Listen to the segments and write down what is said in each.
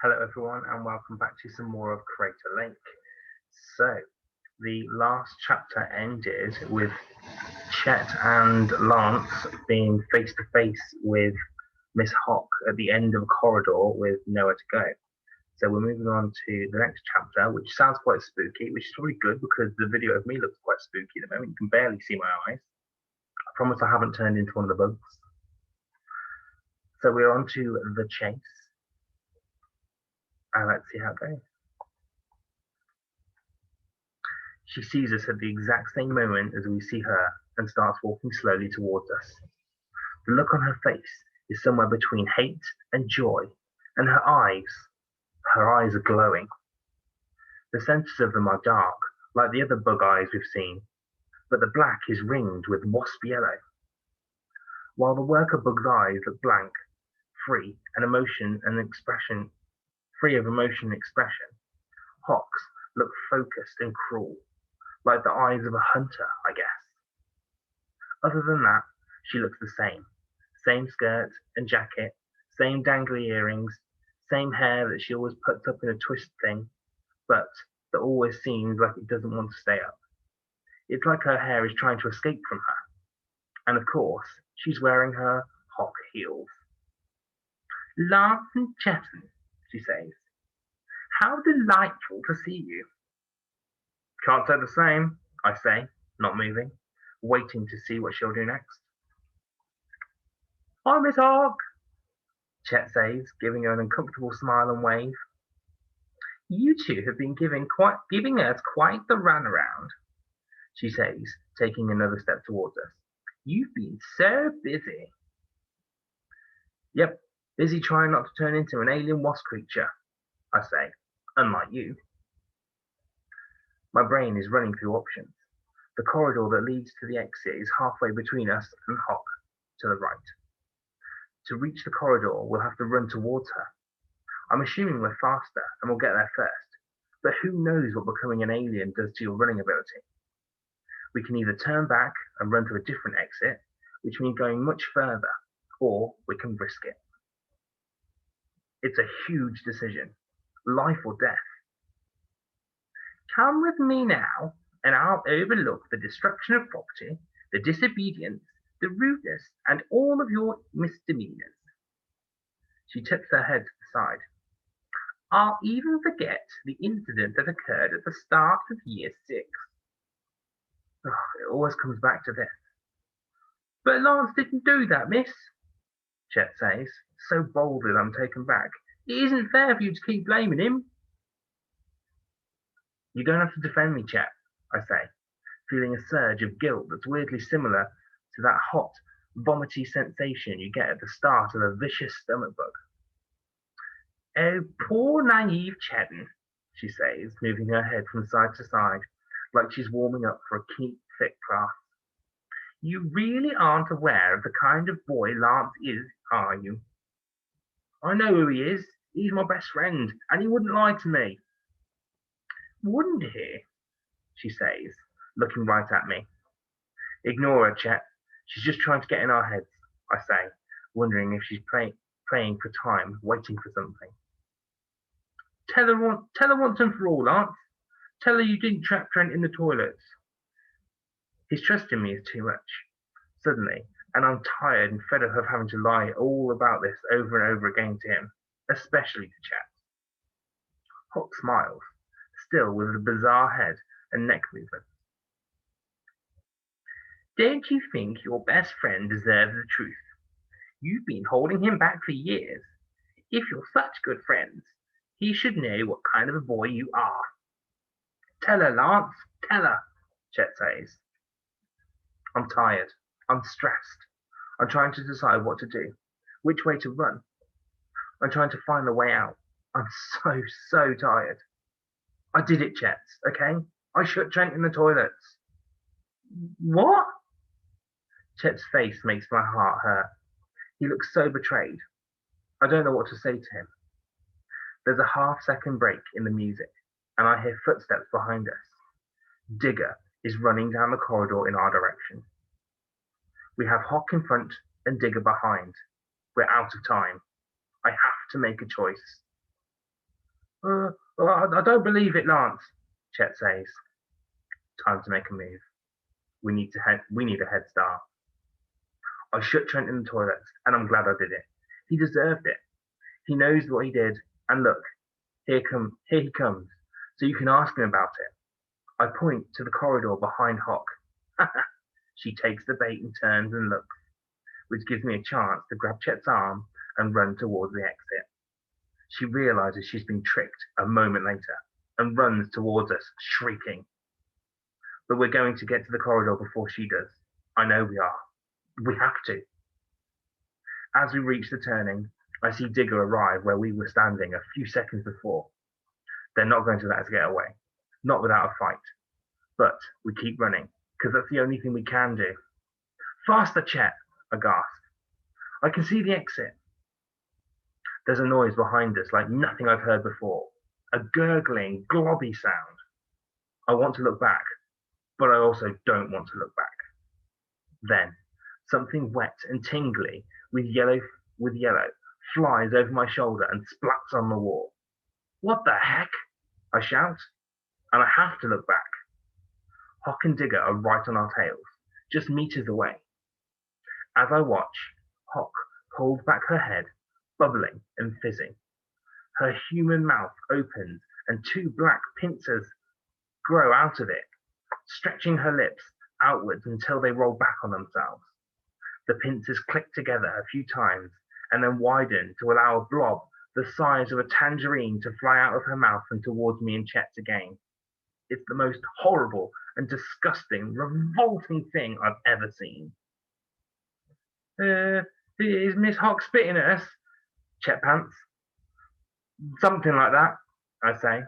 Hello everyone and welcome back to some more of Creator Link. So, the last chapter ended with Chet and Lance being face to face with Miss Hawk at the end of a corridor with nowhere to go. So we're moving on to the next chapter, which sounds quite spooky, which is probably good because the video of me looks quite spooky at the moment. You can barely see my eyes. I promise I haven't turned into one of the bugs. So we're on to the chase. And let's see how it goes. She sees us at the exact same moment as we see her and starts walking slowly towards us. The look on her face is somewhere between hate and joy, and her eyes are glowing. The centers of them are dark, like the other bug eyes we've seen, but the black is ringed with wasp yellow. While the worker bug's eyes look blank, free of emotion and expression, Hawk's look focused and cruel, like the eyes of a hunter, I guess. Other than that, she looks the same. Same skirt and jacket, same dangly earrings, same hair that she always puts up in a twist thing, but that always seems like it doesn't want to stay up. It's like her hair is trying to escape from her. And of course, she's wearing her Hawk heels. "Lance and Chetan," she says. "How delightful to see you." "Can't say the same," I say, not moving, waiting to see what she'll do next. "Hi, Miss Hawk," Chet says, giving her an uncomfortable smile and wave. "You two have been giving us quite the runaround," she says, taking another step towards us. "You've been so busy." "Yep, busy trying not to turn into an alien wasp creature," I say, unlike you. My brain is running through options. The corridor that leads to the exit is halfway between us and Hawk, to the right. To reach the corridor, we'll have to run towards her. I'm assuming we're faster and we'll get there first, but who knows what becoming an alien does to your running ability. We can either turn back and run to a different exit, which means going much further, or we can risk it. It's a huge decision, life or death. "Come with me now, and I'll overlook the destruction of property, the disobedience, the rudeness, and all of your misdemeanors." She tips her head to the side. "I'll even forget the incident that occurred at the start of year 6. It always comes back to this. "But Lance didn't do that, miss," Chet says, so boldly that I'm taken back. "It isn't fair for you to keep blaming him." "You don't have to defend me, Chet," I say, feeling a surge of guilt that's weirdly similar to that hot, vomity sensation you get at the start of a vicious stomach bug. "Oh, poor naive Chetan," she says, moving her head from side to side, like she's warming up for a keen, thick class. "You really aren't aware of the kind of boy Lance is, are you?" "I know who he is. He's my best friend, and he wouldn't lie to me." "Wouldn't he?" she says, looking right at me. "Ignore her, Chet. She's just trying to get in our heads," I say, wondering if she's playing for time, waiting for something. Tell her once and for all, Lance. Tell her you didn't trap Trent in the toilets." His trust in me is too much, suddenly, and I'm tired and fed up of having to lie all about this over and over again to him, especially to Chet. Hawk smiles, still with a bizarre head and neck movement. "Don't you think your best friend deserves the truth? You've been holding him back for years. If you're such good friends, he should know what kind of a boy you are." "Tell her, Lance, tell her," Chet says. I'm tired. I'm stressed. I'm trying to decide what to do, which way to run. I'm trying to find the way out. I'm so tired. "I did it, Chet, okay? I shut Trent in the toilets." "What?" Chet's face makes my heart hurt. He looks so betrayed. I don't know what to say to him. There's a half-second break in the music, and I hear footsteps behind us. Digger is running down the corridor in our direction. We have Hawk in front and Digger behind. We're out of time. I have to make a choice. I don't believe it, Lance, Chet says. Time to make a move. We need a head start. I shut Trent in the toilets, and I'm glad I did it. He deserved it. He knows what he did, and look, here he comes, so you can ask him about it. I point to the corridor behind Hock. She takes the bait and turns and looks, which gives me a chance to grab Chet's arm and run towards the exit. She realizes she's been tricked a moment later and runs towards us, shrieking. But we're going to get to the corridor before she does. I know we are. We have to. As we reach the turning, I see Digger arrive where we were standing a few seconds before. They're not going to let us get away. Not without a fight. But we keep running, because that's the only thing we can do. Faster, Chet, I gasp. I can see the exit. There's a noise behind us like nothing I've heard before. A gurgling, globby sound. I want to look back, but I also don't want to look back. Then, something wet and tingly with yellow flies over my shoulder and splats on the wall. What the heck? I shout, and I have to look back. Hock and Digger are right on our tails, just meters away. As I watch, Hock pulls back her head, bubbling and fizzing. Her human mouth opens and two black pincers grow out of it, stretching her lips outwards until they roll back on themselves. The pincers click together a few times and then widen to allow a blob the size of a tangerine to fly out of her mouth and towards me and Chet again. It's the most horrible and disgusting, revolting thing I've ever seen. Is Miss Hock spitting at us? Chet pants. Something like that, I say.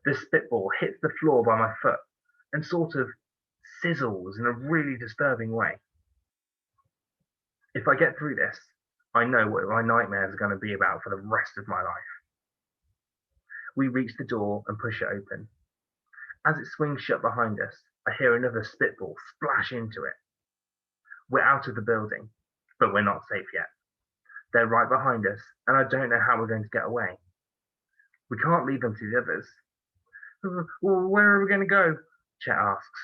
The spitball hits the floor by my foot and sort of sizzles in a really disturbing way. If I get through this, I know what my nightmares are going to be about for the rest of my life. We reach the door and push it open. As it swings shut behind us, I hear another spitball splash into it. We're out of the building, but we're not safe yet. They're right behind us, and I don't know how we're going to get away. We can't leave them to the others. Well, where are we going to go? Chet asks.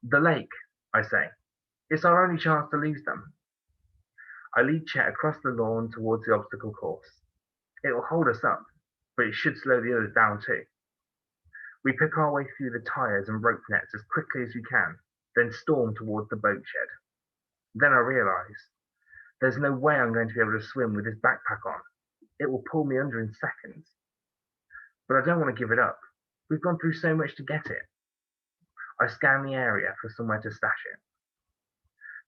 The lake, I say. It's our only chance to lose them. I lead Chet across the lawn towards the obstacle course. It will hold us up, but it should slow the others down too. We pick our way through the tires and rope nets as quickly as we can, then storm towards the boat shed. Then I realise there's no way I'm going to be able to swim with this backpack on. It will pull me under in seconds. But I don't want to give it up. We've gone through so much to get it. I scan the area for somewhere to stash it.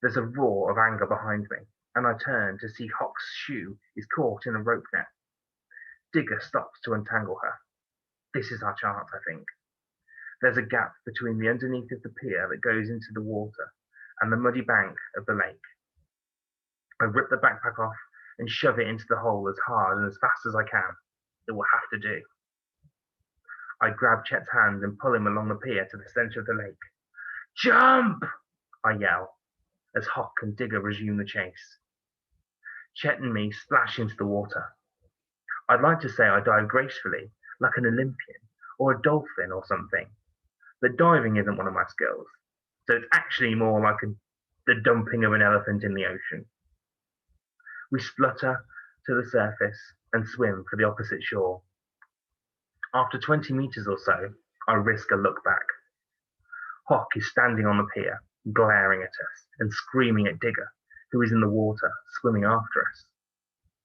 There's a roar of anger behind me, and I turn to see Hock's shoe is caught in a rope net. Digger stops to untangle her. This is our chance, I think. There's a gap between the underneath of the pier that goes into the water and the muddy bank of the lake. I rip the backpack off and shove it into the hole as hard and as fast as I can. It will have to do. I grab Chet's hand and pull him along the pier to the centre of the lake. Jump! I yell, as Hock and Digger resume the chase. Chet and me splash into the water. I'd like to say I dive gracefully, like an Olympian, or a dolphin or something. But diving isn't one of my skills, so it's actually more like the dumping of an elephant in the ocean. We splutter to the surface and swim for the opposite shore. After 20 meters or so, I risk a look back. Hock is standing on the pier, glaring at us and screaming at Digger, who is in the water, swimming after us.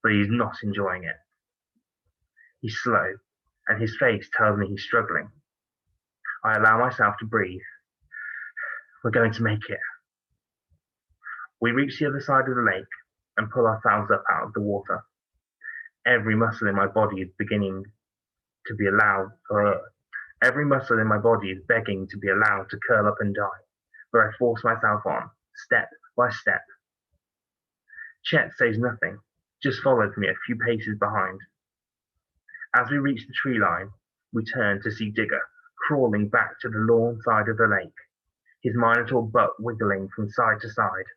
But he's not enjoying it. He's slow, and his face tells me he's struggling. I allow myself to breathe. We're going to make it. We reach the other side of the lake and pull ourselves up out of the water. Every muscle in my body is beginning to be allowed, every muscle in my body is begging to be allowed to curl up and die, but I force myself on, step by step. Chet says nothing, just follows me a few paces behind. As we reach the tree line, we turn to see Digger crawling back to the lawn side of the lake, his minotaur butt wiggling from side to side.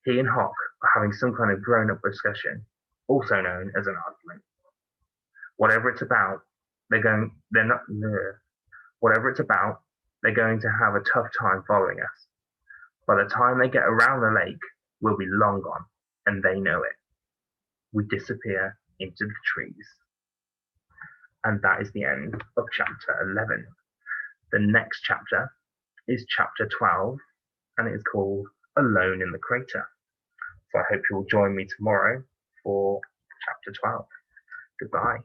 He and Hock are having some kind of grown-up discussion, also known as an argument. Whatever it's about, whatever it's about, they're going to have a tough time following us. By the time they get around the lake, we'll be long gone, and they know it. We disappear into the trees. And that is the end of chapter 11. The next chapter is chapter 12, and it is called Alone in the Crater. So I hope you will join me tomorrow for chapter 12. Goodbye.